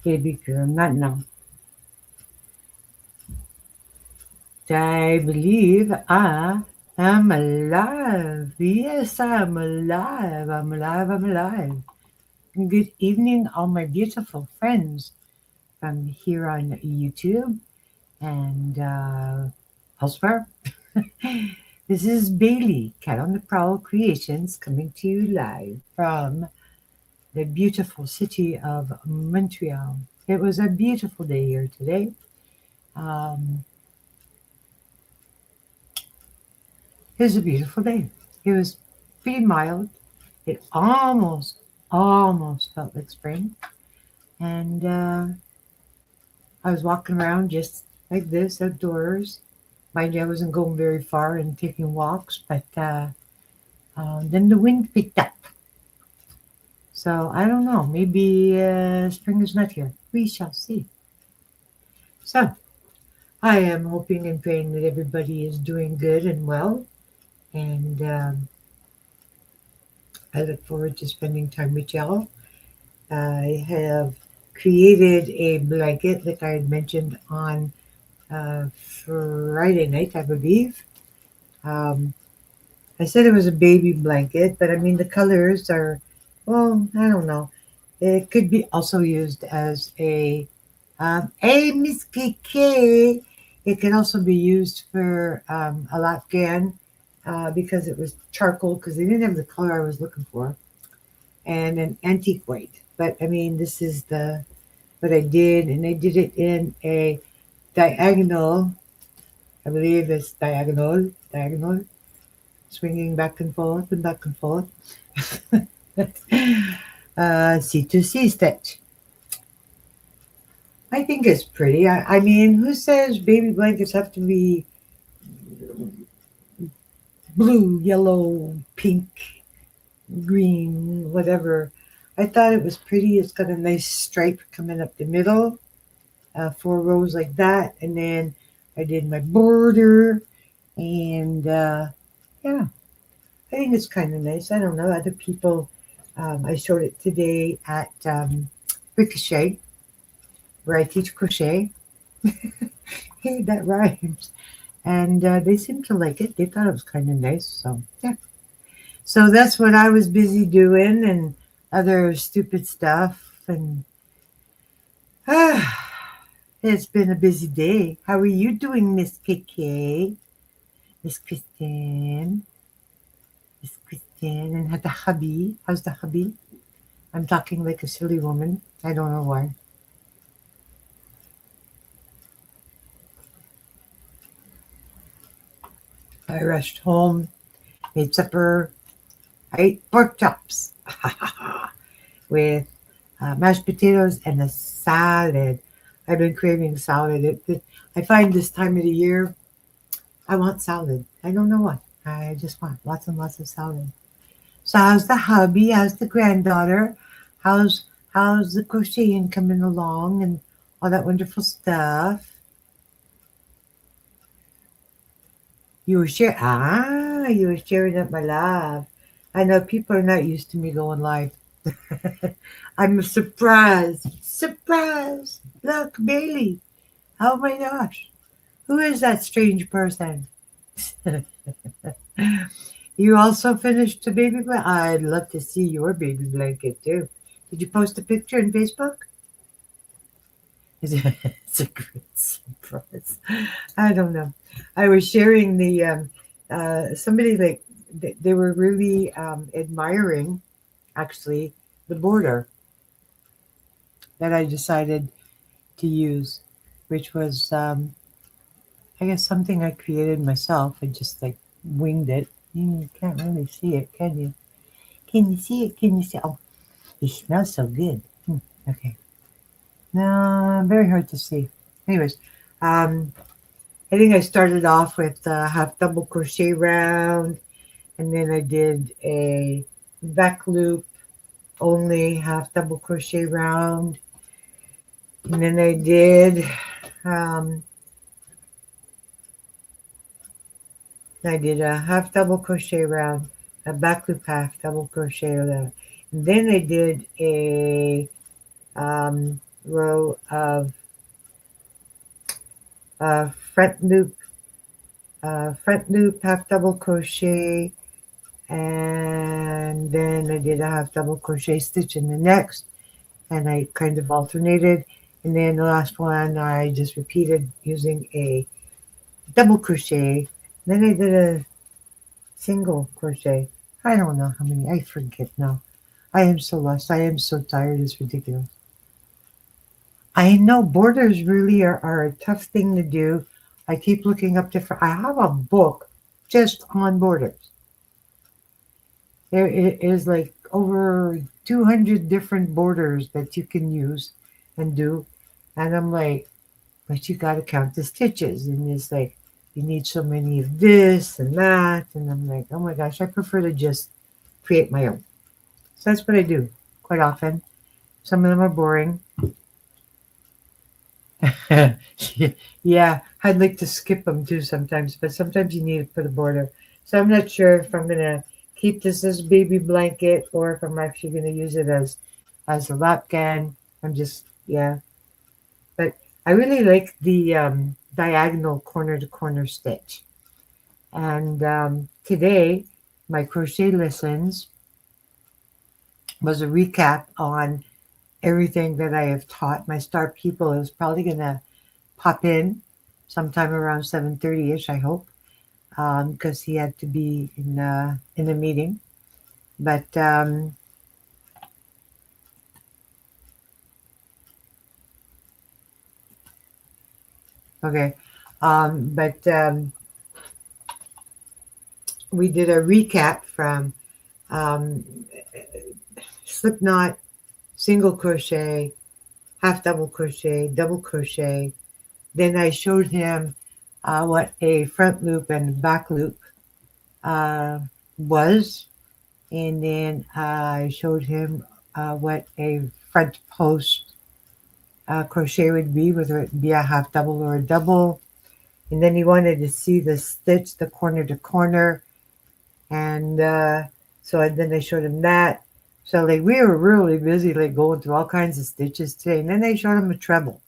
Baby girl, not now. I believe I am alive. Yes, I'm alive. I'm alive. I'm alive. Good evening, all my beautiful friends from here on YouTube and elsewhere. This is Bailey, Cat on the Prowl Creations, coming to you live from the beautiful city of Montreal. It was a beautiful day here today. Um, it was a beautiful day. It was pretty mild. It almost felt like spring. And I was walking around just like this outdoors. Mind you, I wasn't going very far and taking walks, but then the wind picked up. So I don't know. Maybe spring is not here. We shall see. So I am hoping and praying that everybody is doing good and well. And I look forward to spending time with y'all. I have created a blanket, like I had mentioned on Friday night, I believe. Um, I said it was a baby blanket, but I mean, the colors are, well, I don't know. It could be also used as a Miss KK. It can also be used for a Latgan because it was charcoal, because they didn't have the color I was looking for, and an antique white. But I mean, this is what I did, and I did it in a diagonal. I believe it's diagonal, swinging back and forth and back and forth. C2C stitch. I think it's pretty. I mean, who says baby blankets have to be blue, yellow, pink, green, whatever? I thought it was pretty. It's got a nice stripe coming up the middle, 4 rows like that. And then I did my border. And yeah, I think it's kind of nice. I don't know. Other people, I showed it today at Ricochet, where I teach crochet. Hey, that rhymes. And they seemed to like it. They thought it was kind of nice. So, yeah. So that's what I was busy doing and other stupid stuff. And it's been a busy day. How are you doing, Miss KK? Miss Kristen? Miss Kristen? And the hubby? How's the hubby? I'm talking like a silly woman. I don't know why. I rushed home, made supper. I ate pork chops with mashed potatoes and a salad. I've been craving salad. I find this time of the year, I want salad. I don't know why. I just want lots and lots of salad. So how's the hubby? How's the granddaughter? How's how's the crocheting coming along and all that wonderful stuff? You were sharing up my live. I know people are not used to me going live. I'm surprised. Surprise! Look, Bailey. Oh my gosh. Who is that strange person? You also finished the baby blanket? I'd love to see your baby blanket too. Did you post a picture on Facebook? It's a great surprise. I don't know. I was sharing somebody like they were really admiring actually the border that I decided to use, which was I guess something I created myself. I just like winged it. You can't really see it, can you? Can you see it? Can you see? Oh, it smells so good. Okay. No, very hard to see. Anyways, um, I think I started off with a half double crochet round, and then I did a back loop only half double crochet round, and then um, I did a half double crochet round, a back loop half double crochet round, and then I did a row of front loop, half double crochet, and then I did a half double crochet stitch in the next, and I kind of alternated, and then the last one I just repeated using a double crochet. Then I did a single crochet. I don't know how many. I forget now. I am so lost. I am so tired. It's ridiculous. I know borders really are a tough thing to do. I keep looking up different. I have a book just on borders. There is like over 200 different borders that you can use and do. And I'm like, but you got to count the stitches. And it's like, you need so many of this and that. And I'm like, oh my gosh, I prefer to just create my own. So that's what I do quite often. Some of them are boring. Yeah, I'd like to skip them too sometimes, but sometimes you need it for the border. So I'm not sure if I'm gonna keep this as baby blanket or if I'm actually gonna use it as a lapgan. I'm just yeah, but I really like the diagonal corner to corner stitch. And today, my crochet lessons was a recap on everything that I have taught. My star pupil is probably gonna pop in sometime around 7:30ish, I hope, because he had to be in a meeting. But okay, but we did a recap from um, slip knot, single crochet, half double crochet. Then I showed him what a front loop and back loop uh, was. And then I showed him what a front post crochet would be, whether it be a half double or a double. And then he wanted to see the stitch, the corner to corner. And then I showed him that. So like we were really busy, like going through all kinds of stitches today. And then I showed him a treble.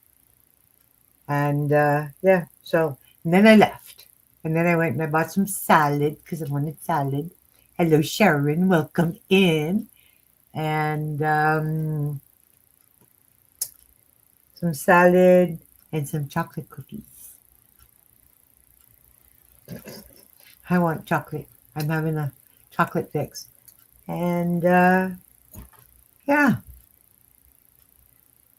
And yeah, so and then I left. And then I went and I bought some salad because I wanted salad. Hello, Sharon. Welcome in. And some salad and some chocolate cookies. I want chocolate. I'm having a chocolate fix. And yeah,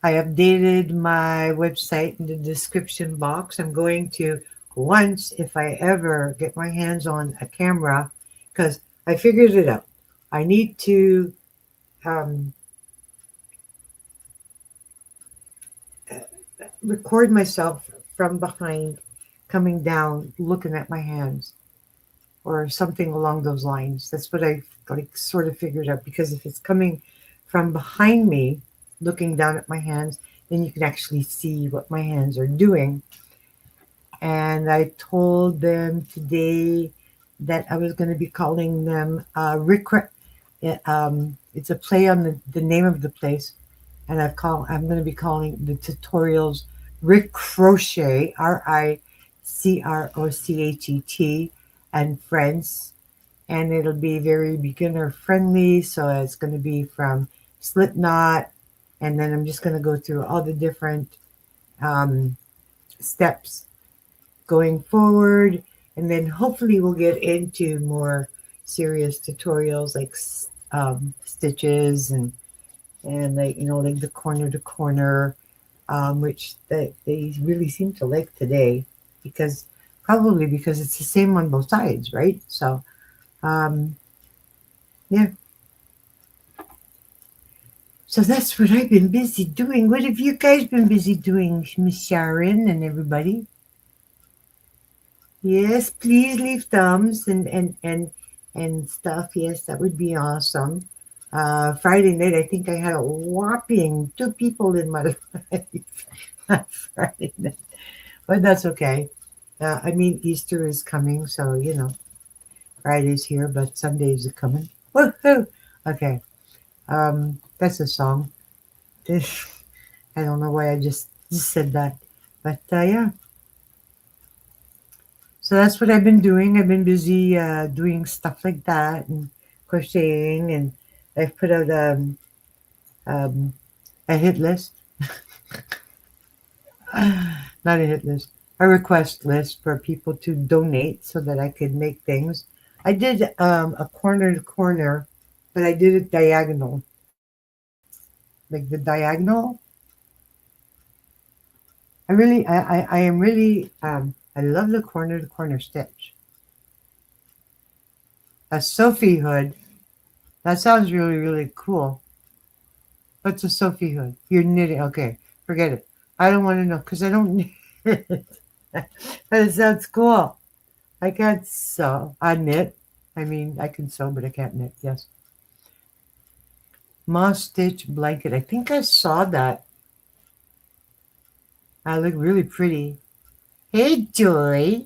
I updated my website in the description box. I'm going to, once, if I ever get my hands on a camera, because I figured it out. I need to um, record myself from behind, coming down, looking at my hands, or something along those lines. That's what I like sort of figured out. Because if it's coming from behind me, looking down at my hands, then you can actually see what my hands are doing. And I told them today that I was going to be calling them Rick. It's a play on the name of the place, and I'm going to be calling the tutorials Rick Crochet, RICROCHET, and Friends, and it'll be very beginner friendly. So it's going to be from slip knot, and then I'm just going to go through all the different um, steps going forward, and then hopefully we'll get into more serious tutorials like stitches and like like the corner to corner, which they really seem to like today, because probably because it's the same on both sides, right? So um, yeah. So that's what I've been busy doing. What have you guys been busy doing, Miss Sharon and everybody? Yes, please leave thumbs and stuff. Yes, that would be awesome. Friday night, I think I had a whopping 2 people in my life on Friday night, but that's okay. I mean, Easter is coming, so Friday's here, but Sundays are coming. Woohoo! Okay, that's a song. I don't know why I just said that. But yeah. So that's what I've been doing. I've been busy doing stuff like that and crocheting, and I've put out um, a hit list, not a hit list, a request list for people to donate so that I could make things. I did a corner to corner, but I did it diagonal, like the diagonal. I am really, I love the corner to corner stitch. A Sophie hood. That sounds really, really cool. What's a Sophie hood? You're knitting. Okay, forget it. I don't want to know because I don't knit. But it sounds cool. I can't sew. I knit. I mean, I can sew, but I can't knit. Yes. Moss stitch blanket. I think I saw that. I look really pretty. Hey, Joy.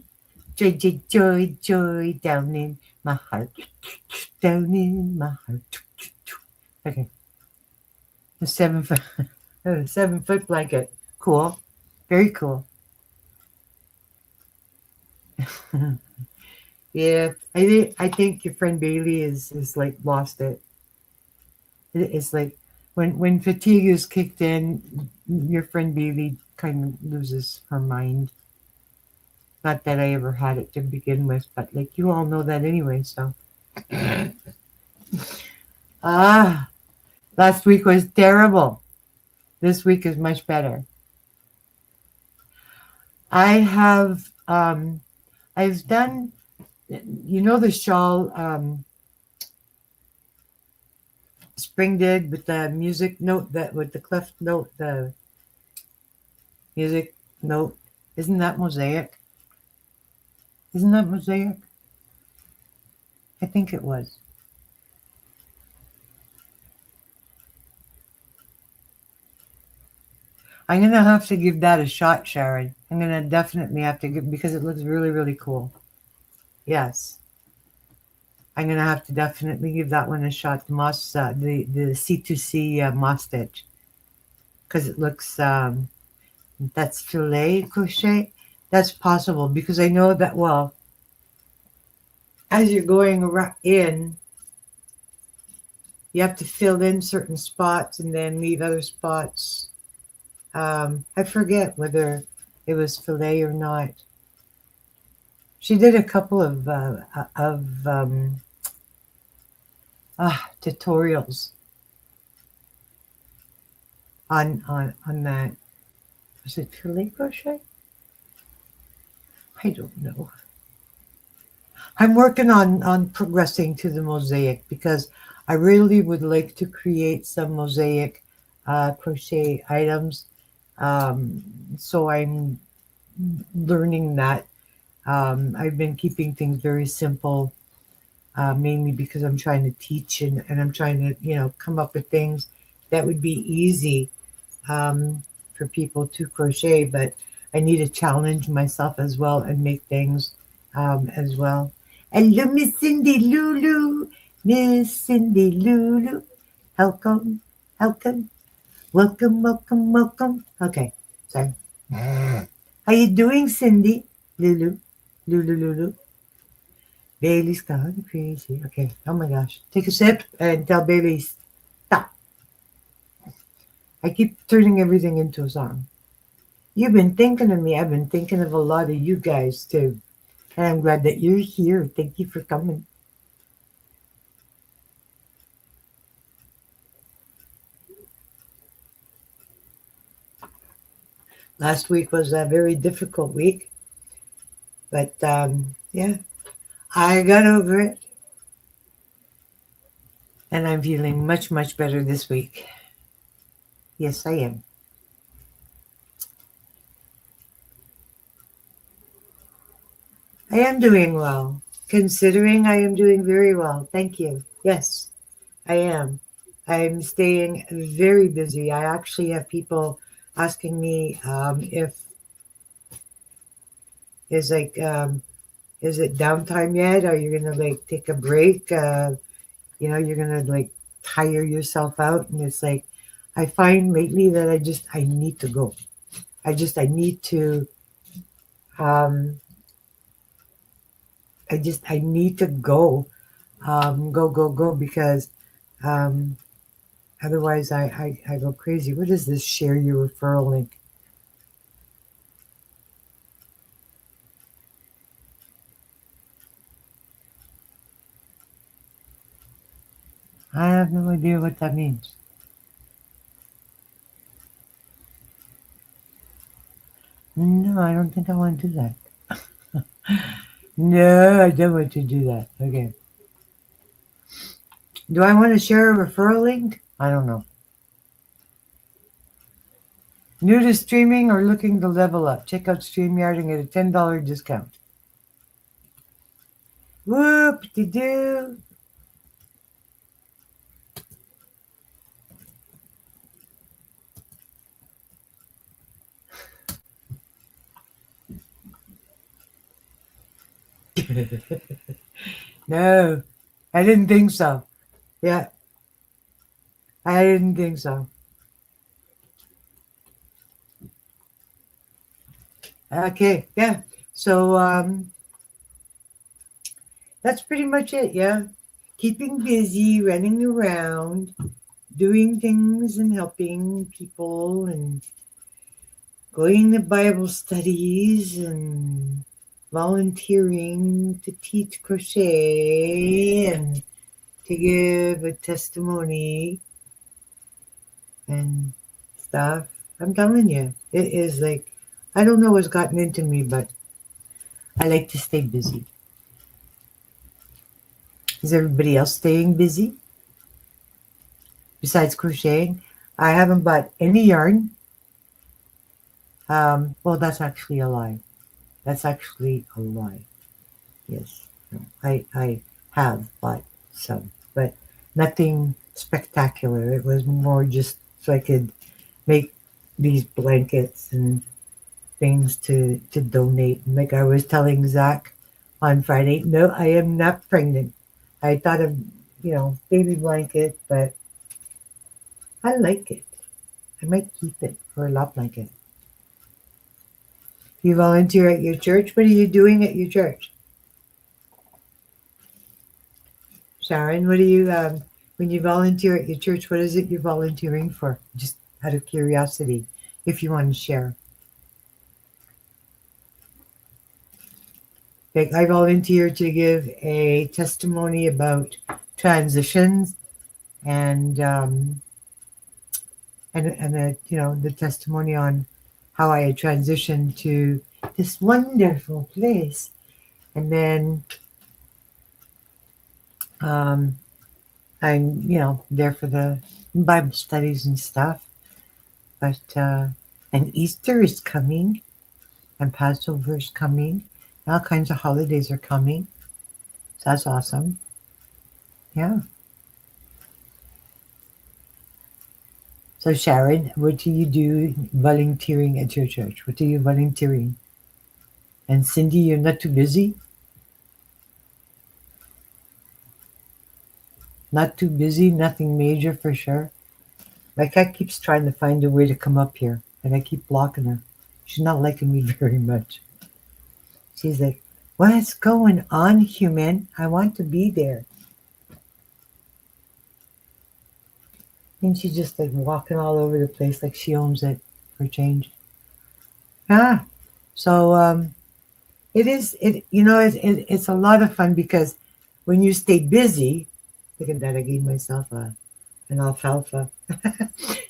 Joy, joy, joy, joy, down in my heart. Down in my heart. Okay. The 7 foot, 7 foot blanket. Cool. Very cool. Yeah, I think your friend Bailey is like lost it. It's like when fatigue is kicked in, your friend Bailey kind of loses her mind. Not that I ever had it to begin with, but like you all know that anyway. So ah, last week was terrible. This week is much better. I have I've done, the shawl Spring did with the music note, that with the clef note, the music note. Isn't that mosaic? Isn't that mosaic? I think it was. I'm gonna have to give that a shot, Sharon. I'm gonna definitely have to give, because it looks really, really cool. Yes, I'm gonna have to definitely give that one a shot. The moss, the C2C moss stitch, because it looks. That's filet crochet. That's possible because I know that, well, as you're going in, you have to fill in certain spots and then leave other spots. I forget whether it was filet or not. She did a couple of tutorials on that. Was it filet crochet? I don't know. I'm working on progressing to the mosaic because I really would like to create some mosaic crochet items. So I'm learning that. I've been keeping things very simple, mainly because I'm trying to teach, and I'm trying to, come up with things that would be easy for people to crochet. But I need to challenge myself as well and make things as well. Hello, Miss Cindy Lulu. Miss Cindy Lulu. Welcome, welcome, welcome, welcome, welcome. Okay, sorry. How you doing, Cindy? Lulu, Lulu, Lulu. Bailey's gone crazy. Okay, oh my gosh. Take a sip and tell Bailey stop. I keep turning everything into a song. You've been thinking of me. I've been thinking of a lot of you guys too. And I'm glad that you're here. Thank you for coming. Last week was a very difficult week, but yeah, I got over it. And I'm feeling much, much better this week. Yes, I am. I am doing well. Considering, I am doing very well. Thank you. Yes, I am. I'm staying very busy. I actually have people asking me if is like is it downtime yet? Are you gonna like take a break? You're gonna like tire yourself out, and it's like I find lately that I need to go. I need to, um, I need to go, go, because, um, otherwise I go crazy. What is this? Share your referral link. I have no idea what that means. No, I don't think I want to do that. No, I don't want to do that. Okay. Do I want to share a referral link? I don't know. New to streaming or looking to level up? Check out StreamYard and get a $10 discount. Whoop-de-doo. No, I didn't think so. Yeah, I didn't think so. Okay, yeah. So that's pretty much it. Yeah, keeping busy, running around, doing things, and helping people, and going to Bible studies, and volunteering to teach crochet, and to give a testimony and stuff. I'm telling you, it is like, I don't know what's gotten into me, but I like to stay busy. Is everybody else staying busy besides crocheting? I haven't bought any yarn. Well, that's actually a lie. That's actually a lie. Yes, no, I have bought some, but nothing spectacular. It was more just so I could make these blankets and things to donate. Like I was telling Zach on Friday, no, I am not pregnant. I thought of, baby blanket, but I like it. I might keep it for a lap blanket. You volunteer at your church? What are you doing at your church? Sharon, what do you, when you volunteer at your church, what is it you're volunteering for? Just out of curiosity, if you want to share. Like I volunteer to give a testimony about transitions, and the testimony on how I had transitioned to this wonderful place, and then um, I'm there for the Bible studies and stuff. But and Easter is coming, and Passover is coming. All kinds of holidays are coming. So that's awesome. Yeah. So Sharon, what do you do volunteering at your church? What are you volunteering? And Cindy, you're not too busy? Not too busy, nothing major for sure. My cat keeps trying to find a way to come up here, and I keep blocking her. She's not liking me very much. She's like, "What's going on, human? I want to be there." And she's just like walking all over the place like she owns it for change. Yeah. So it's a lot of fun because when you stay busy, look at that, I gave myself an alfalfa.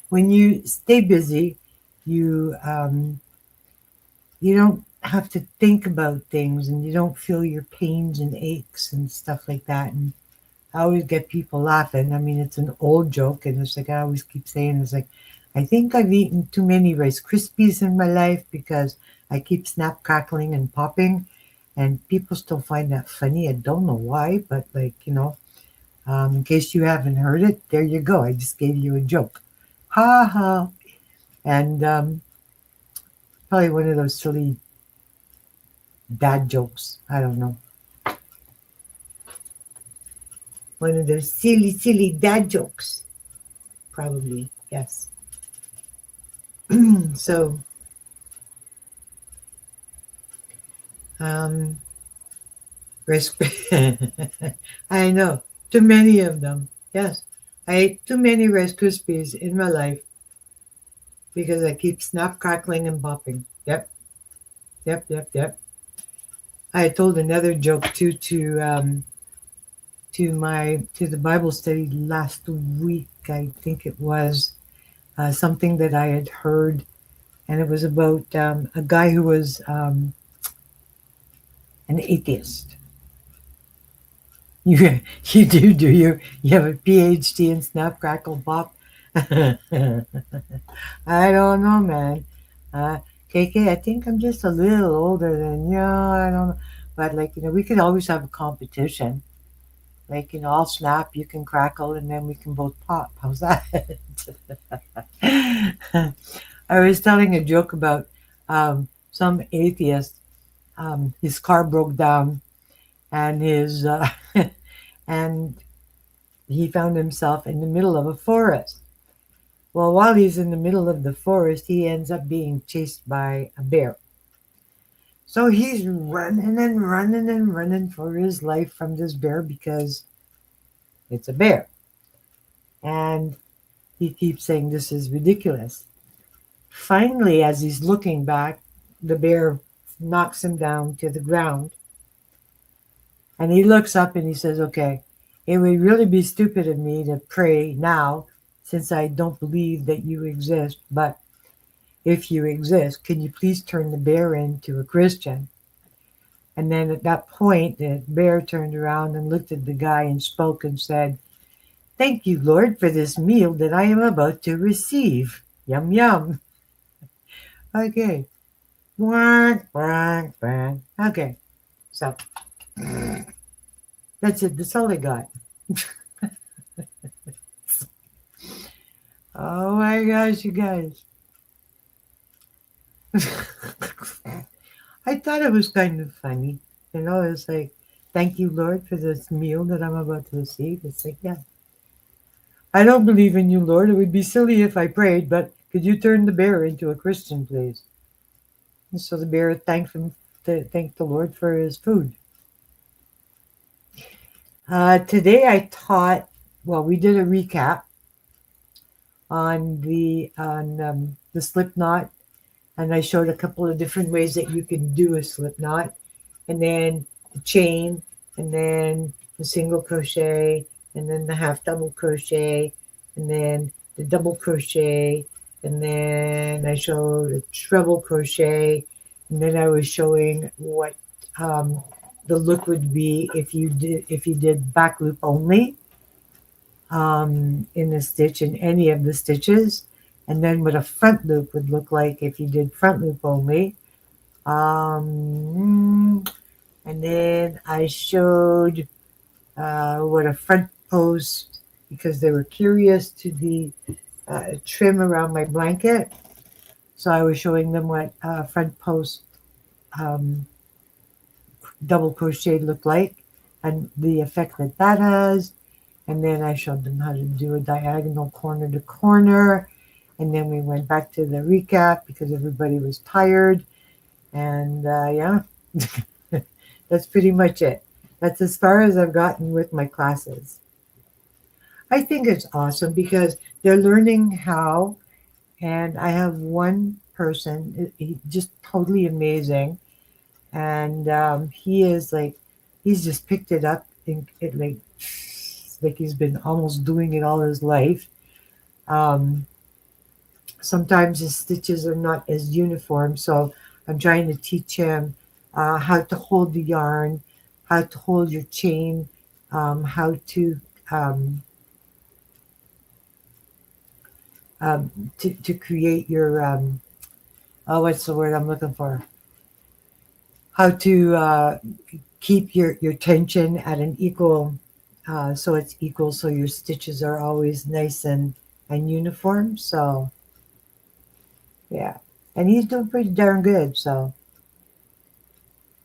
When you stay busy, you you don't have to think about things, and you don't feel your pains and aches and stuff like that. And I always get people laughing. I mean, it's an old joke, and it's like I always keep saying, it's like, I think I've eaten too many Rice Krispies in my life because I keep snap, crackling, and popping, and people still find that funny. I don't know why, but in case you haven't heard it, there you go. I just gave you a joke. Ha ha. And probably one of those silly dad jokes. I don't know. One of those silly, silly dad jokes. Probably, yes. So, um, Rice. I know. Too many of them. Yes. I ate too many Rice Krispies in my life because I keep snap, crackling, and popping. Yep. Yep. Yep. Yep. I told another joke too to the Bible study last week. I think it was something that I had heard, and it was about a guy who was an atheist. You do you? You have a PhD in snap, crackle, pop? I don't know, man. KK, I think I'm just a little older than you. I don't know. But, like, we could always have a competition. Like, I'll snap, you can crackle, and then we can both pop. How's that? I was telling a joke about some atheist. His car broke down, and and he found himself in the middle of a forest. Well, while he's in the middle of the forest, he ends up being chased by a bear. So he's running and running and running for his life from this bear because it's a bear. And he keeps saying, "This is ridiculous." Finally, as he's looking back, the bear knocks him down to the ground. And he looks up and he says, "Okay, it would really be stupid of me to pray now since I don't believe that you exist. But if you exist, can you please turn the bear into a Christian?" And then at that point, the bear turned around and looked at the guy and spoke and said, "Thank you, Lord, for this meal that I am about to receive. Yum, yum." Okay. Quack, quack, quack. Okay. So that's it. That's all I got. Oh my gosh, you guys. I thought it was kind of funny. It's like, "Thank you, Lord, for this meal that I'm about to receive." It's like, yeah. "I don't believe in you, Lord. It would be silly if I prayed, but could you turn the bear into a Christian, please?" And so the bear thanked the Lord for his food. Today I taught, well, we did a recap on the slip knot, and I showed a couple of different ways that you can do a slip knot, and then the chain, and then the single crochet, and then the half double crochet, and then the double crochet, and then I showed a treble crochet, and then I was showing what um, the look would be if you did back loop only in the stitch in any of the stitches, and then what a front loop would look like if you did front loop only. And then I showed what a front post, because they were curious to the trim around my blanket. So I was showing them what front post um, double crochet looked like and the effect that that has. And then I showed them how to do a diagonal corner to corner. And then we went back to the recap because everybody was tired. And yeah, that's pretty much it. That's as far as I've gotten with my classes. I think it's awesome because they're learning how, and I have one person, he's just totally amazing. And he is like, he's just picked it up and it like he's been almost doing it all his life. Um, Sometimes his stitches are not as uniform, so I'm trying to teach him how to hold the yarn, how to hold your chain, how um, to create your oh, what's the word I'm looking for? How to keep your tension at an equal, so it's equal, so your stitches are always nice and uniform. So yeah, and he's doing pretty darn good. So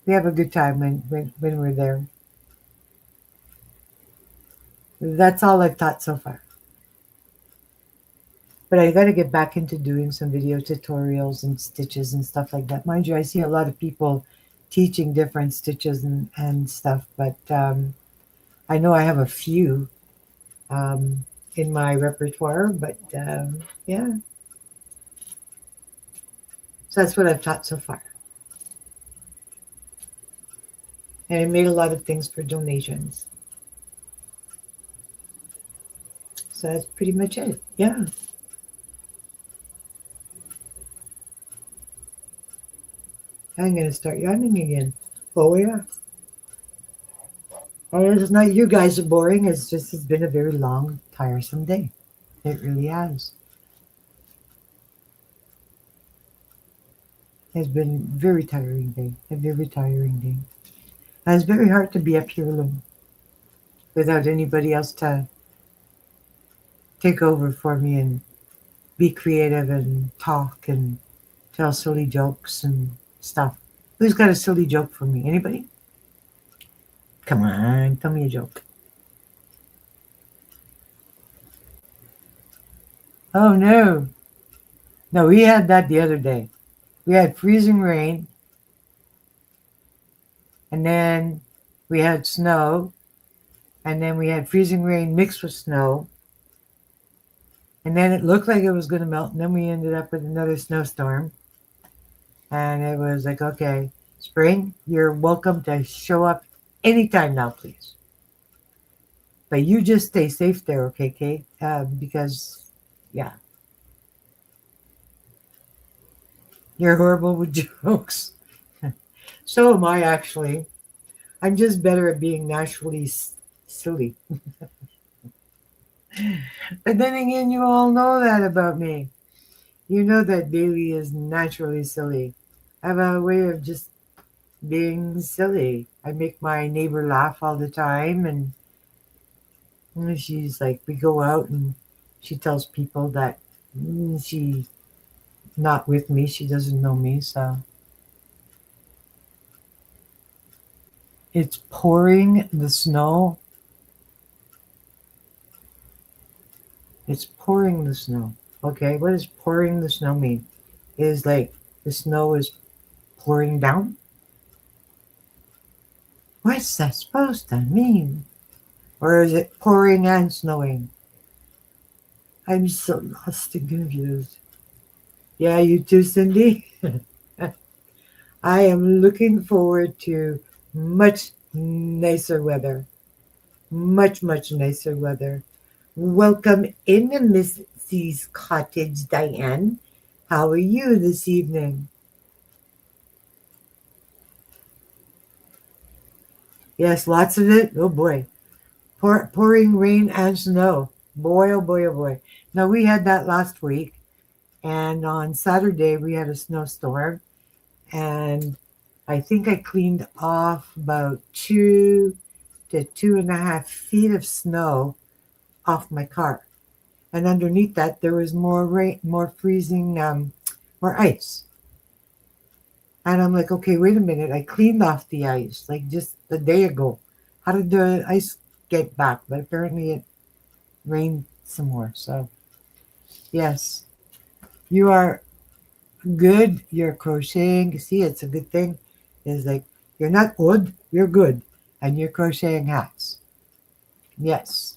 we have a good time when we're there. That's all I've taught so far. But I got to get back into doing some video tutorials and stitches and stuff like that. Mind you, I see a lot of people teaching different stitches and stuff, but I know I have a few um, in my repertoire, but yeah, so that's what I've taught so far. And I made a lot of things for donations. So that's pretty much it. Yeah. I'm going to start yawning again. Oh, yeah. And it's not you guys are boring. It's been a very long, tiresome day. It really has. It's been a very tiring day. A very tiring day. And it's very hard to be up here alone without anybody else to take over for me and be creative and talk and tell silly jokes and stuff. Who's got a silly joke for me? Anybody? Come on, tell me a joke. Oh no. No, we had that the other day. We had freezing rain, and then we had snow, and then we had freezing rain mixed with snow, and then it looked like it was going to melt, and then we ended up with another snowstorm. And it was like, okay, spring, you're welcome to show up anytime now, please. But you just stay safe there, okay, Kate? Because, yeah, you're horrible with jokes. So am I, actually. I'm just better at being naturally silly. But then again, you all know that about me. You know that Bailey is naturally silly. I have a way of just being silly. I make my neighbor laugh all the time, and she's like, we go out and she tells people that she's not with me. She doesn't know me, so it's pouring the snow. It's pouring the snow. Okay, what does pouring the snow mean? Is like the snow is pouring down? What's that supposed to mean? Or is it pouring and snowing? I'm so lost and confused. Yeah, you too, Cindy. I am looking forward to much nicer weather. Much, much nicer weather. Welcome in to Miss C's cottage, Diane. How are you this evening? Yes, lots of it. Oh boy. Pouring rain and snow. Boy, oh boy, oh boy. Now, we had that last week, and on Saturday we had a snowstorm, and I think I cleaned off about 2 to 2.5 feet of snow off my car. And underneath that, there was more rain, more freezing, more ice. And I'm like, okay, wait a minute. I cleaned off the ice like just a day ago. How did the ice get back? But apparently it rained some more. So, yes, you are good. You're crocheting. See, it's a good thing. It's like, you're not odd, you're good. And you're crocheting hats. Yes.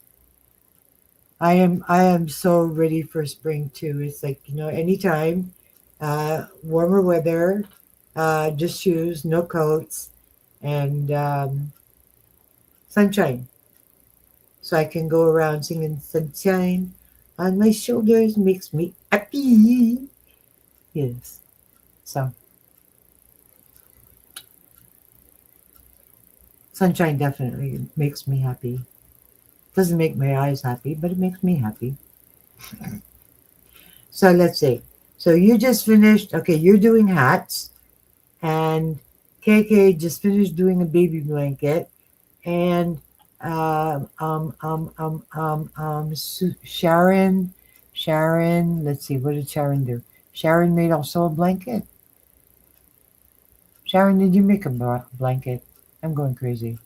I am so ready for spring too. It's like, anytime, warmer weather, just shoes, no coats, and sunshine. So I can go around singing sunshine on my shoulders makes me happy. Yes. So sunshine definitely makes me happy. Doesn't make my eyes happy, but it makes me happy. So let's see. So you just finished, okay, you're doing hats, and KK just finished doing a baby blanket, and Sharon, let's see, what did Sharon do? Sharon made also a blanket. Sharon, did you make a blanket? I'm going crazy.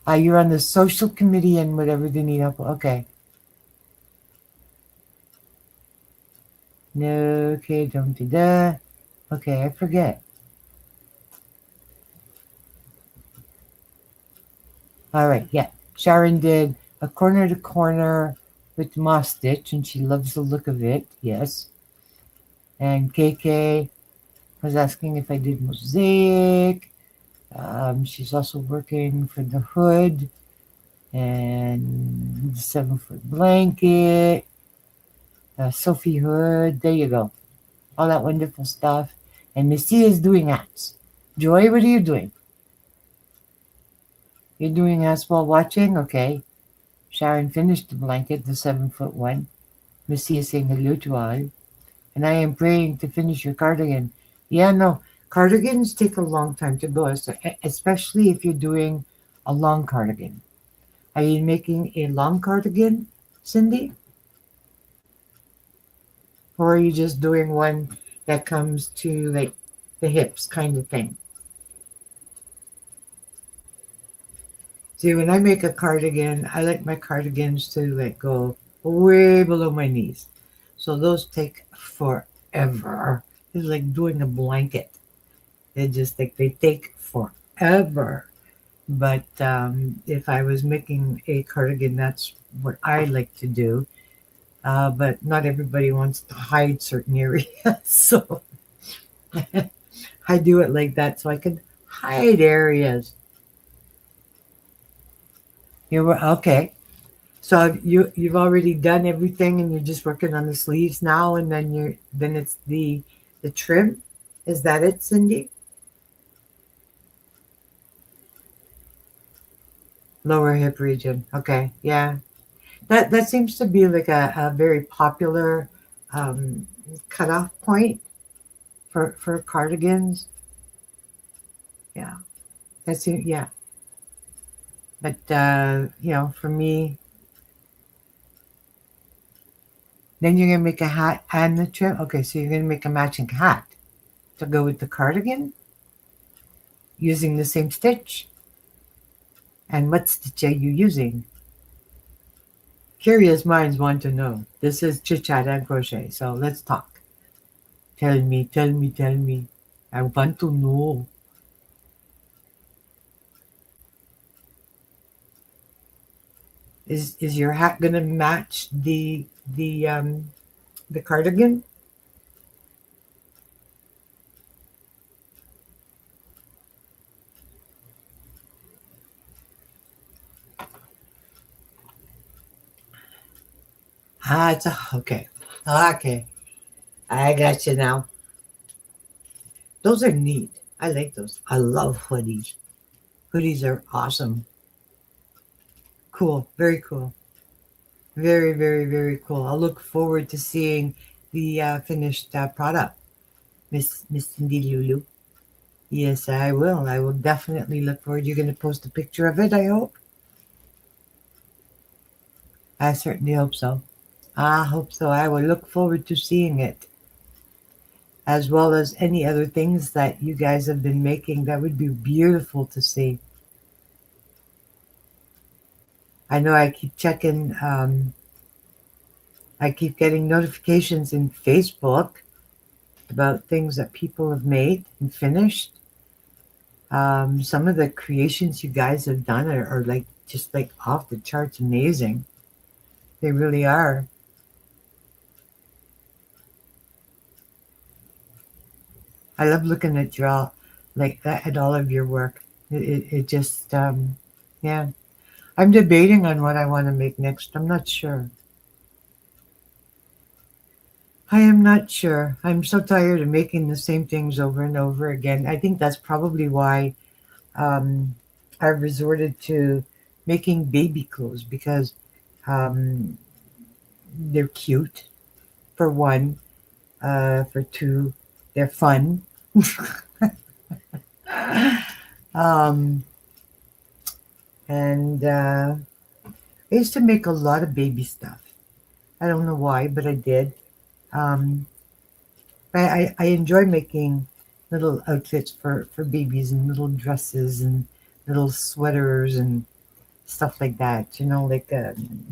You're on the social committee and whatever they need help. Okay. No, okay, don't do that. Okay, I forget. All right, yeah. Sharon did a corner to corner with moss stitch, and she loves the look of it. Yes. And KK was asking if I did mosaic. She's also working for the hood and the 7 foot blanket, Sophie hood. There you go. All that wonderful stuff. And Missy is doing hats. Joy, what are you doing? You're doing hats while watching? Okay. Sharon finished the blanket, the 7 foot one. Missy is saying hello to all. And I am praying to finish your cardigan. Yeah, no. Cardigans take a long time to go, especially if you're doing a long cardigan. Are you making a long cardigan, Cindy? Or are you just doing one that comes to like the hips kind of thing? See, when I make a cardigan, I like my cardigans to like go way below my knees. So those take forever. It's like doing a blanket. They take forever. But if I was making a cardigan, that's what I like to do. But not everybody wants to hide certain areas, so I do it like that so I can hide areas. You're okay. So you've already done everything, and you're just working on the sleeves now, and then it's the trim. Is that it, Cindy? Lower hip region. Okay, yeah. That seems to be like a very popular um, cutoff point for cardigans. Yeah, yeah. But for me, then you're gonna make a hat and the trim. Okay, so you're gonna make a matching hat to go with the cardigan using the same stitch. And what stitch are you using? Curious minds want to know. This is chit chat and crochet, so let's talk. Tell me, tell me, tell me. I want to know. Is your hat gonna match the cardigan? It's okay. Okay, I got you now. Those are neat. I like those. I love hoodies. Hoodies are awesome. Cool. Very cool. Very, very, very cool. I'll look forward to seeing the finished product, Miss Cindy Lulu. Yes, I will. I will definitely look forward. You're going to post a picture of it, I hope. I certainly hope so. I hope so. I will look forward to seeing it, as well as any other things that you guys have been making. That would be beautiful to see. I know I keep checking, I keep getting notifications in Facebook about things that people have made and finished. Some of the creations you guys have done are like just like off the charts amazing. They really are. I love looking at your all like that at all of your work. It just yeah. I'm debating on what I want to make next. I'm not sure. I am not sure. I'm so tired of making the same things over and over again. I think that's probably why um, I've resorted to making baby clothes because um, they're cute, for one. For two, they're fun. um, and I used to make a lot of baby stuff. I don't know why, but I did. Um, I enjoy making little outfits for babies and little dresses and little sweaters and stuff like that, like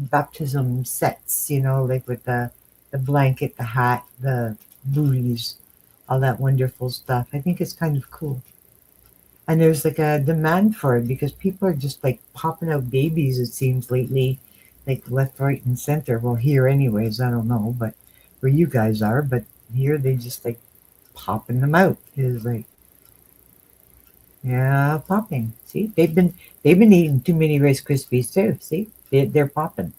baptism sets, like with the the blanket, the hat, the booties, all that wonderful stuff. I think it's kind of cool. And there's like a demand for it because people are just like popping out babies, it seems, lately, like left, right, and center. Well, here, anyways, I don't know, but where you guys are, but here they just like popping them out. It's like, yeah, popping. See, they've been eating too many Rice Krispies too. See, they're popping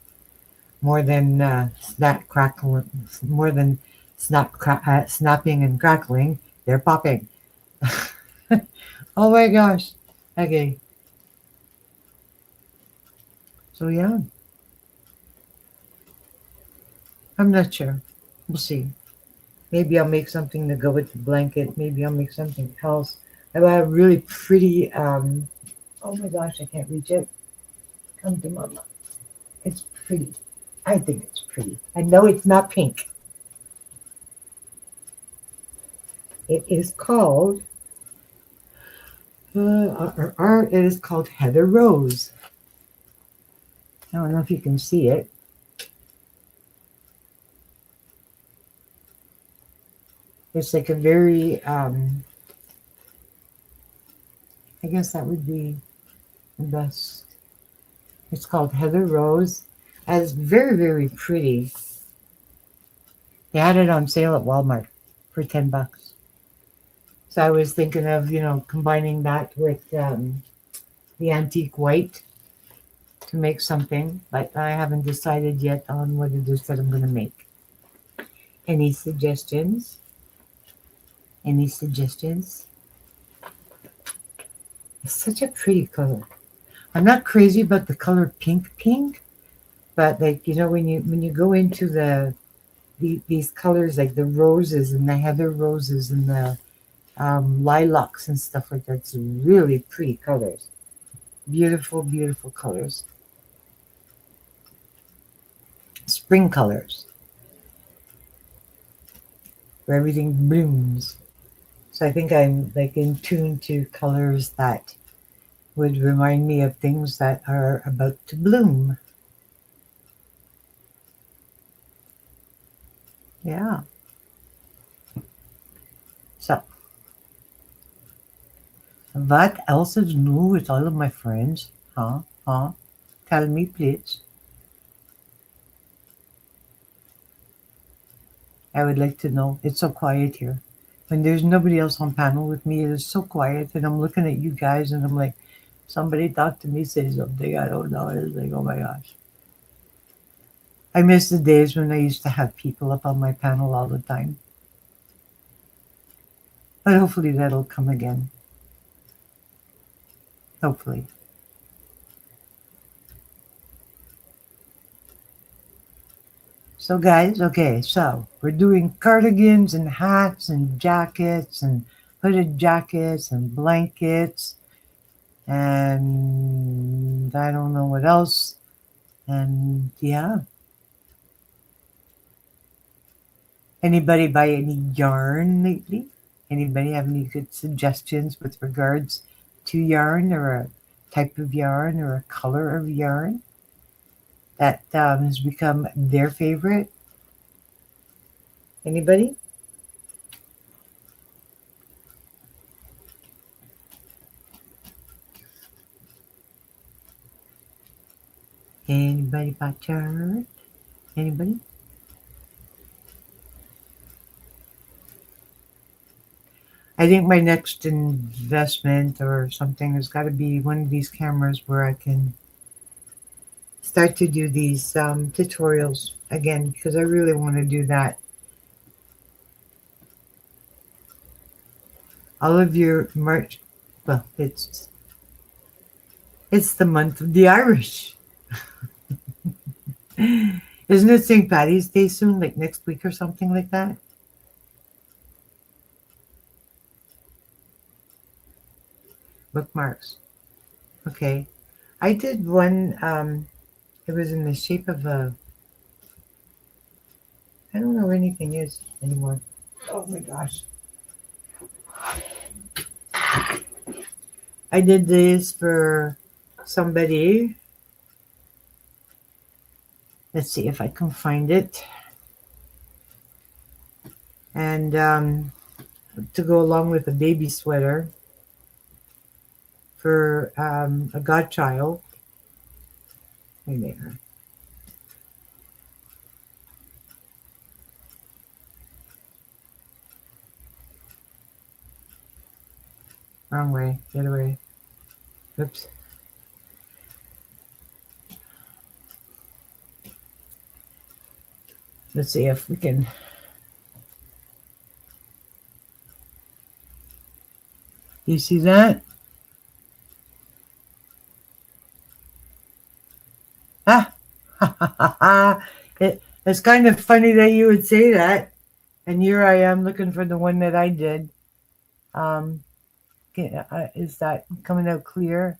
more than snap crackling, more than snapping and crackling. They're popping. Oh my gosh. Okay. So yeah, I'm not sure. We'll see. Maybe I'll make something to go with the blanket. Maybe I'll make something else. I have a really pretty. Oh my gosh, I can't reach it. Come to mama. It's pretty. I think it's pretty. I know it's not pink. It is called. It is called Heather Rose. I don't know if you can see it. It's like a very. I guess that would be the best. It's called Heather Rose. And it's very, very pretty. They had it on sale at Walmart for $10. So I was thinking of, combining that with the antique white to make something, but I haven't decided yet on what it is that I'm going to make. Any suggestions? Any suggestions? It's such a pretty color. I'm not crazy about the color pink, but like, when you go into these colors, like the roses and the heather roses and the lilacs and stuff like that, it's really pretty colors. Beautiful, beautiful colors. Spring colors, where everything blooms. So I think I'm like in tune to colors that would remind me of things that are about to bloom. Yeah. So, what else is new with all of my friends? Huh? Tell me, please. I would like to know. It's so quiet here. When there's nobody else on panel with me, it is so quiet, and I'm looking at you guys, and I'm like, somebody talk to me, say something. I don't know. It's like, oh my gosh. I miss the days when I used to have people up on my panel all the time. But hopefully that'll come again. Hopefully. So guys, okay, so we're doing cardigans and hats and jackets and hooded jackets and blankets and I don't know what else. And yeah. Anybody buy any yarn lately? Anybody have any good suggestions with regards to yarn or a type of yarn or a color of yarn that has become their favorite? Anybody? Anybody bought yarn? Anybody? I think my next investment or something has got to be one of these cameras where I can start to do these tutorials again because I really want to do that. All of your March, well, it's the month of the Irish. Isn't it St. Patty's Day soon, like next week or something like that? Bookmarks. Okay. I did one, it was in the shape of I don't know where anything is anymore. Oh my gosh. I did this for somebody. Let's see if I can find it. and to go along with a baby sweater for a godchild. Right there. Wrong way. The other way. Oops. Let's see if we can. You see that? Ah, it's kind of funny that you would say that. And here I am looking for the one that I did. Um, is that coming out clear?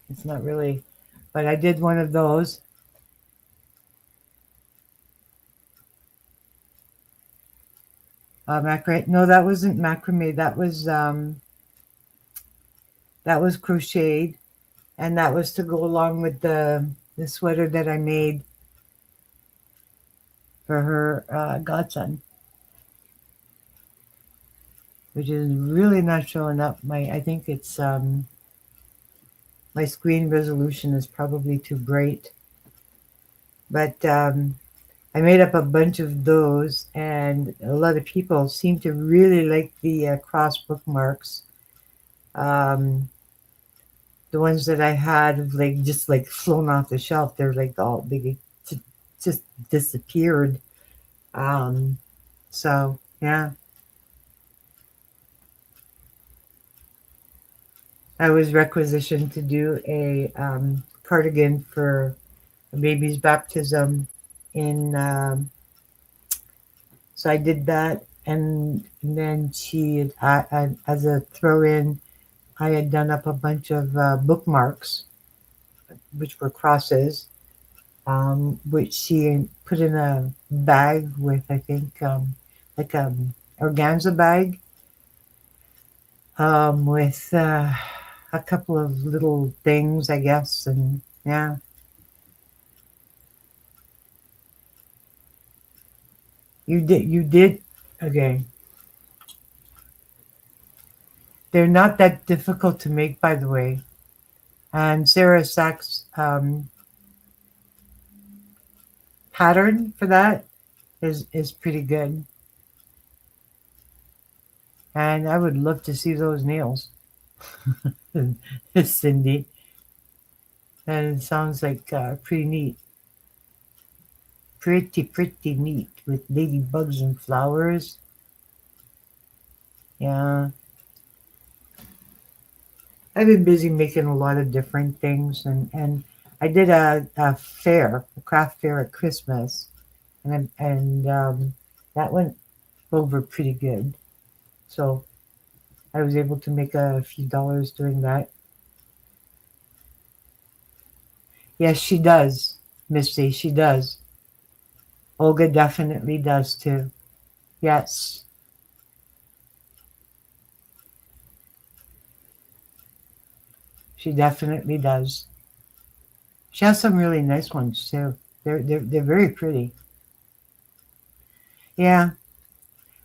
It's not really, but I did one of those. Macrame? No, that wasn't macrame. That was crocheted, and that was to go along with the sweater that I made for her godson, which is really not showing up. I think it's my screen resolution is probably too bright, but I made up a bunch of those, and a lot of people seem to really like the cross bookmarks. Um, the ones that I had have like just like flown off the shelf. They're like all they just disappeared. Um, so yeah, I was requisitioned to do a cardigan for a baby's baptism in. So I did that, and then she, as a throw-in, I had done up a bunch of bookmarks, which were crosses, which she put in a bag with, I think, like a organza bag, with a couple of little things, I guess, and yeah, you did, okay. They're not that difficult to make, by the way. And Sarah Sachs' pattern for that is pretty good. And I would love to see those nails, Cindy. And it sounds like pretty neat. Pretty neat with ladybugs and flowers. Yeah. I've been busy making a lot of different things. And I did a fair, a craft fair at Christmas. And that went over pretty good. So I was able to make a few dollars doing that. Yes, she does, Misty. She does. Olga definitely does too. Yes, she definitely does. She has some really nice ones too. They're very pretty. Yeah.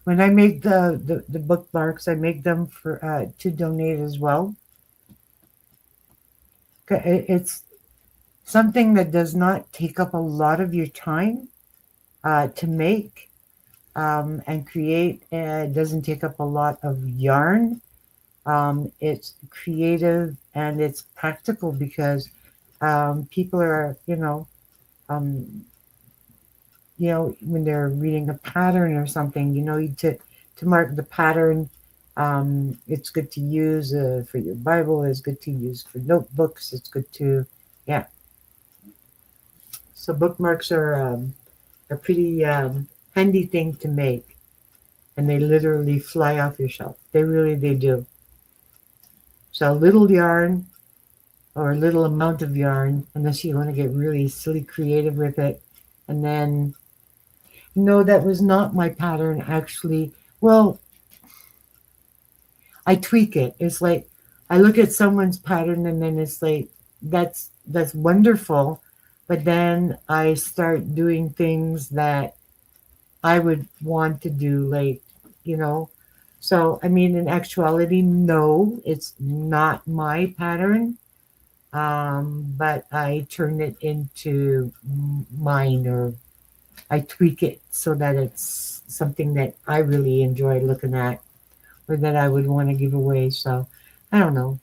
When I make the bookmarks, I make them for to donate as well. It's something that does not take up a lot of your time to make and create. It doesn't take up a lot of yarn. It's creative and it's practical because people are, um, when they're reading a pattern or something, to mark the pattern. It's good to use for your Bible. It's good to use for notebooks. It's good to, yeah. So bookmarks are a pretty handy thing to make, and they literally fly off your shelf. They do. So a little yarn or a little amount of yarn, unless you want to get really silly creative with it, and then no, that was not my pattern actually. Well, I tweak it. It's like I look at someone's pattern and then it's like that's wonderful. But then I start doing things that I would want to do, like, you know. So, I mean, in actuality, no, it's not my pattern. But I turn it into mine, or I tweak it so that it's something that I really enjoy looking at, or that I would want to give away. So, I don't know.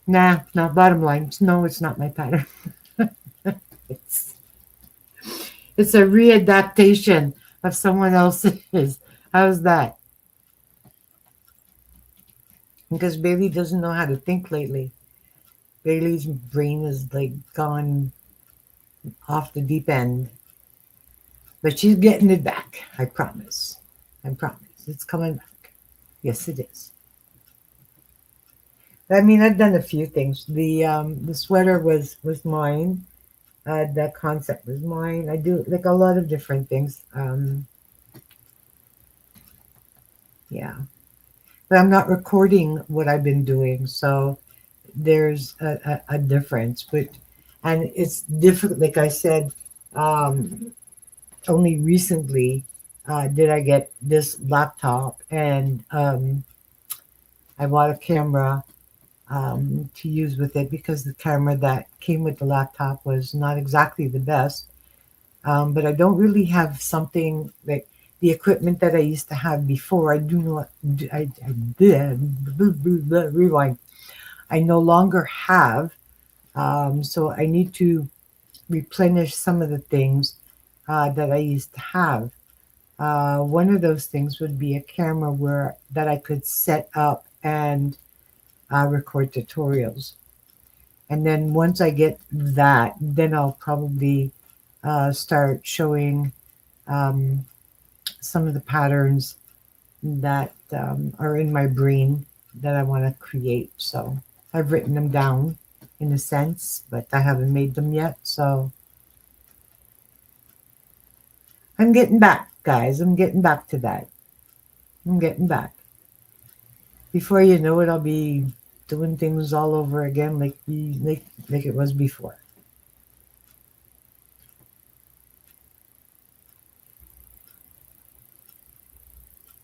Nah, no, bottom line, no, it's not my pattern. it's it's a readaptation of someone else's. How's that? Because Bailey doesn't know how to think lately. Bailey's brain is like gone off the deep end. But she's getting it back. I promise. I promise. It's coming back. Yes, it is. I mean, I've done a few things. The sweater was mine. The concept was mine. I do like a lot of different things. Yeah, but I'm not recording what I've been doing, so there's a difference. But and it's difficult. Like I said, um, only recently did I get this laptop, and I bought a camera to use with it, because the camera that came with the laptop was not exactly the best. But I don't really have something like the equipment that I used to have before. I do not. I did rewind. I no longer have. So I need to replenish some of the things that I used to have. One of those things would be a camera where that I could set up and record tutorials. And then once I get that, then I'll probably start showing um, some of the patterns that are in my brain that I want to create. So I've written them down in a sense, but I haven't made them yet. So I'm getting back, guys. I'm getting back to that. I'm getting back. Before you know it, I'll be doing things all over again, like it was before.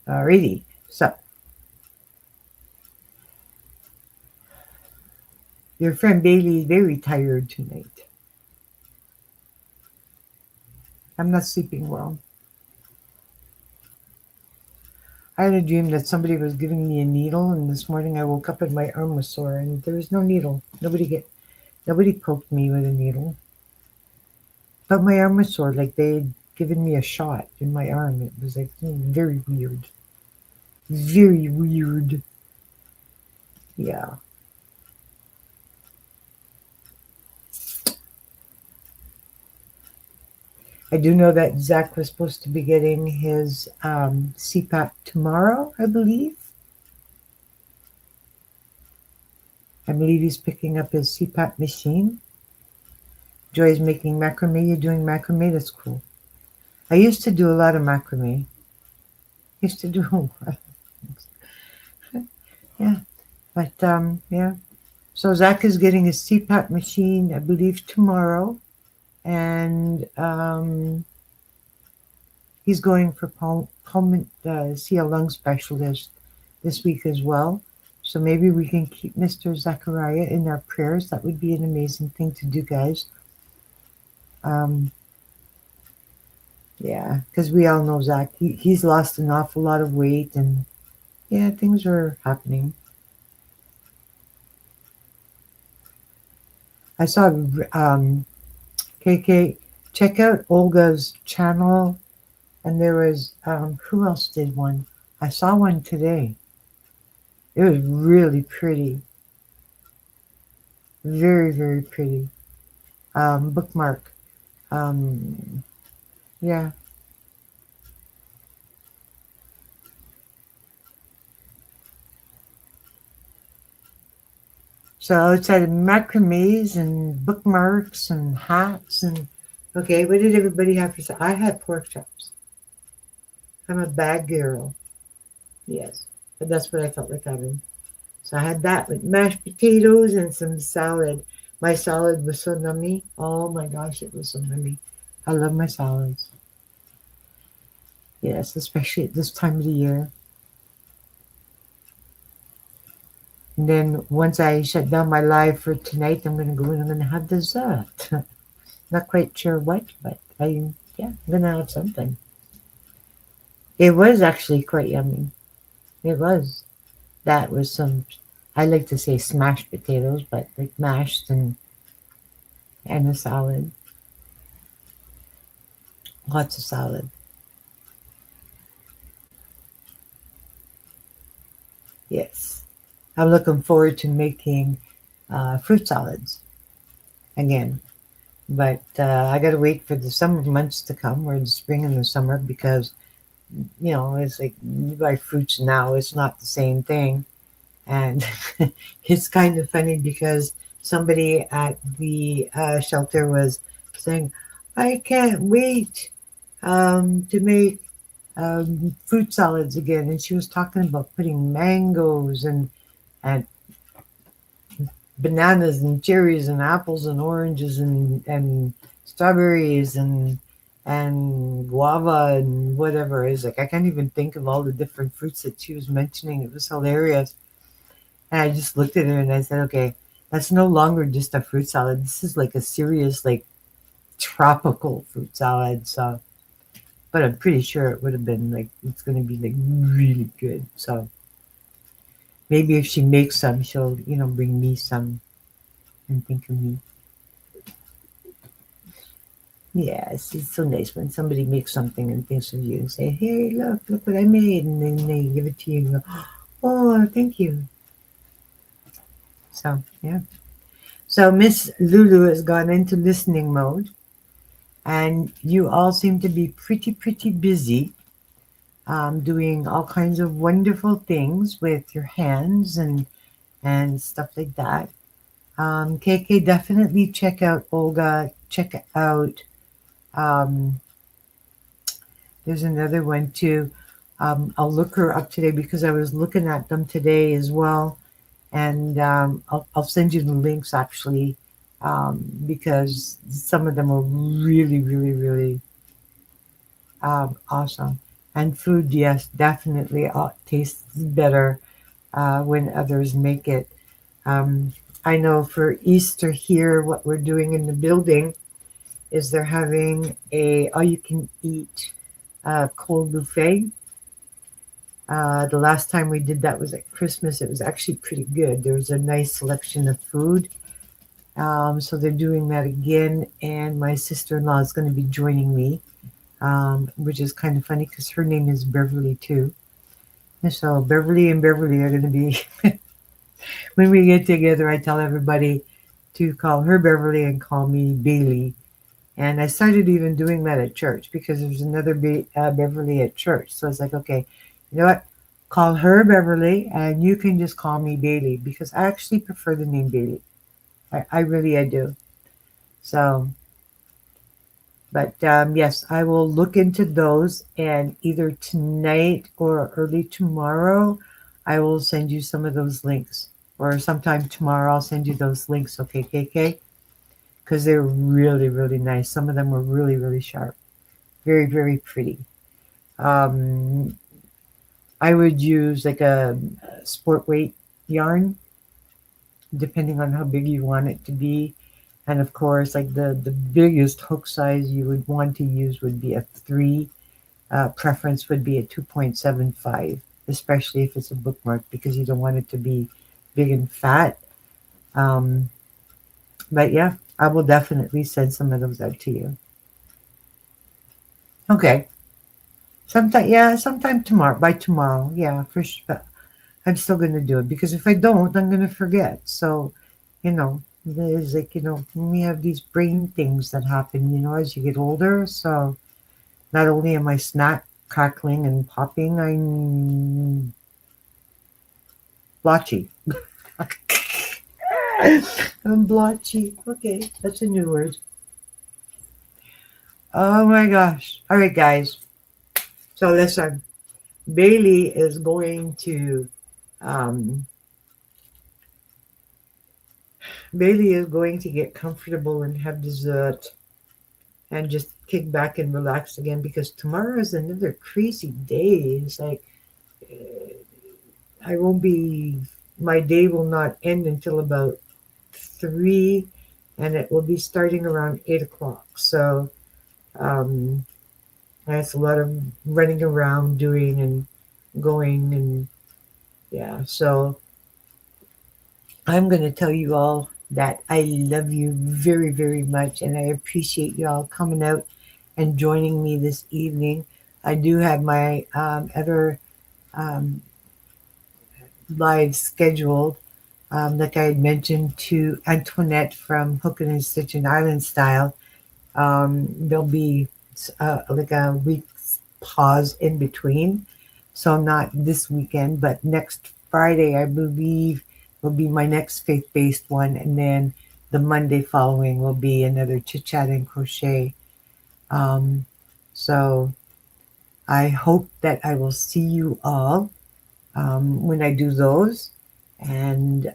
Alrighty. So your friend Bailey is very tired tonight. I'm not sleeping well. I had a dream that somebody was giving me a needle, and this morning I woke up and my arm was sore, and there was no needle. Nobody poked me with a needle, but my arm was sore, like they'd given me a shot in my arm. It was like very weird, very weird. Yeah, I do know that Zach was supposed to be getting his CPAP tomorrow. I believe. I believe he's picking up his CPAP machine. Joy's making macrame. You're doing macrame. That's cool. I used to do a lot of macrame. Used to do a lot. Yeah, but yeah. So Zach is getting his CPAP machine, I believe, tomorrow, and he's going for see a lung specialist this week as well. So maybe we can keep Mr. Zachariah in our prayers. That would be an amazing thing to do, guys. Um, yeah, because we all know Zach. He's lost an awful lot of weight, and yeah, things are happening. I saw KK, check out Olga's channel. And there was, who else did one? I saw one today. It was really pretty. Very, very pretty. Bookmark. Um, yeah. So it's had macrames and bookmarks and hats and, okay, what did everybody have for say? I had pork chops. I'm a bad girl. Yes. But that's what I felt like having. So I had that with mashed potatoes and some salad. My salad was so yummy. Oh my gosh, it was so yummy. I love my salads. Yes, especially at this time of the year. And then once I shut down my live for tonight, I'm going to go and I'm going to have dessert. Not quite sure what, but I'm going to have something. It was actually quite yummy. It was. That was some, I like to say smashed potatoes, but like mashed and a salad. Lots of salad. Yes. I'm looking forward to making fruit salads again. But I got to wait for the summer months to come, or the spring and the summer, because, it's like you buy fruits now, it's not the same thing. And it's kind of funny because somebody at the shelter was saying, I can't wait to make fruit salads again. And she was talking about putting mangoes and bananas and cherries and apples and oranges and strawberries and guava and whatever. It's like I can't even think of all the different fruits that she was mentioning. It was hilarious. And I just looked at her and I said, okay, that's no longer just a fruit salad. This is like a serious, like, tropical fruit salad. So, but I'm pretty sure it would have been like, it's going to be like really good. So maybe if she makes some, she'll, bring me some and think of me. Yes, it's so nice when somebody makes something and thinks of you and say, hey, look what I made. And then they give it to you and go, oh, thank you. So, yeah. So Miss Lulu has gone into listening mode. And you all seem to be pretty busy doing all kinds of wonderful things with your hands and stuff like that. KK, definitely check out Olga. Check out, um, there's another one too. I'll look her up today because I was looking at them today as well. And I'll send you the links actually, because some of them are really awesome. And food, yes, definitely tastes better when others make it. Um, I know for Easter here, what we're doing in the building is they're having a all-you-can-eat cold buffet. The last time we did that was at Christmas. It was actually pretty good. There was a nice selection of food. So they're doing that again, and my sister-in-law is going to be joining me, which is kind of funny because her name is Beverly too. And so Beverly and Beverly are going to be, when we get together, I tell everybody to call her Beverly and call me Bailey. And I started even doing that at church because there's another Beverly at church. So it's like, okay, you know what? Call her Beverly and you can just call me Bailey because I actually prefer the name Bailey. I really, I do. So, but yes, I will look into those, and either tonight or early tomorrow, I will send you some of those links. Or sometime tomorrow, I'll send you those links, okay, KK? Because they're really nice. Some of them were really sharp. Very pretty. Um, I would use like a sport weight yarn, depending on how big you want it to be. And of course, like the biggest hook size you would want to use would be a 3. Preference would be a 2.75, especially if it's a bookmark, because you don't want it to be big and fat. Um, but yeah, I will definitely send some of those out to you. Okay. Sometime tomorrow, by tomorrow. Yeah, for sure. But I'm still going to do it because if I don't, I'm going to forget. So, there's like, we have these brain things that happen, as you get older. So, not only am I snack crackling and popping, I'm blotchy. I'm blotchy. Okay, that's a new word. Oh my gosh. All right, guys. So listen, Bailey is going to um, Bailey is going to get comfortable and have dessert and just kick back and relax again because tomorrow is another crazy day. It's like I won't be, my day will not end until about 3 and it will be starting around 8 o'clock. So um, that's a lot of running around doing and going and yeah. So I'm going to tell you all that I love you very, very much and I appreciate you all coming out and joining me this evening. I do have my other um, live scheduled, like I had mentioned to Antoinette from Hookin' and Stitch and Island Style. There'll be like a week's pause in between. So not this weekend, but next Friday, I believe, will be my next faith-based one. And then the Monday following will be another chit-chat and crochet. Um, so I hope that I will see you all when I do those. And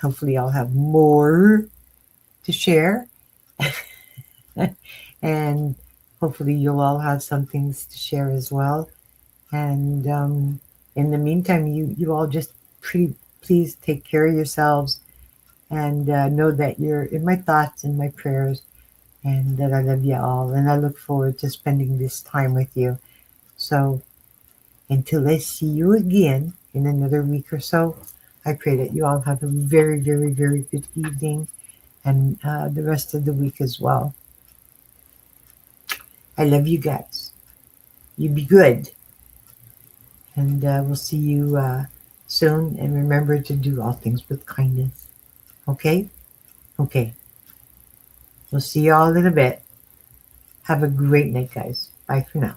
hopefully I'll have more to share. And hopefully you'll all have some things to share as well. And in the meantime, you all just please take care of yourselves and know that you're in my thoughts and my prayers and that I love you all. And I look forward to spending this time with you. So until I see you again in another week or so, I pray that you all have a very, very, very good evening and the rest of the week as well. I love you guys. You be good. And we'll see you soon. And remember to do all things with kindness. Okay? Okay. We'll see you all in a bit. Have a great night, guys. Bye for now.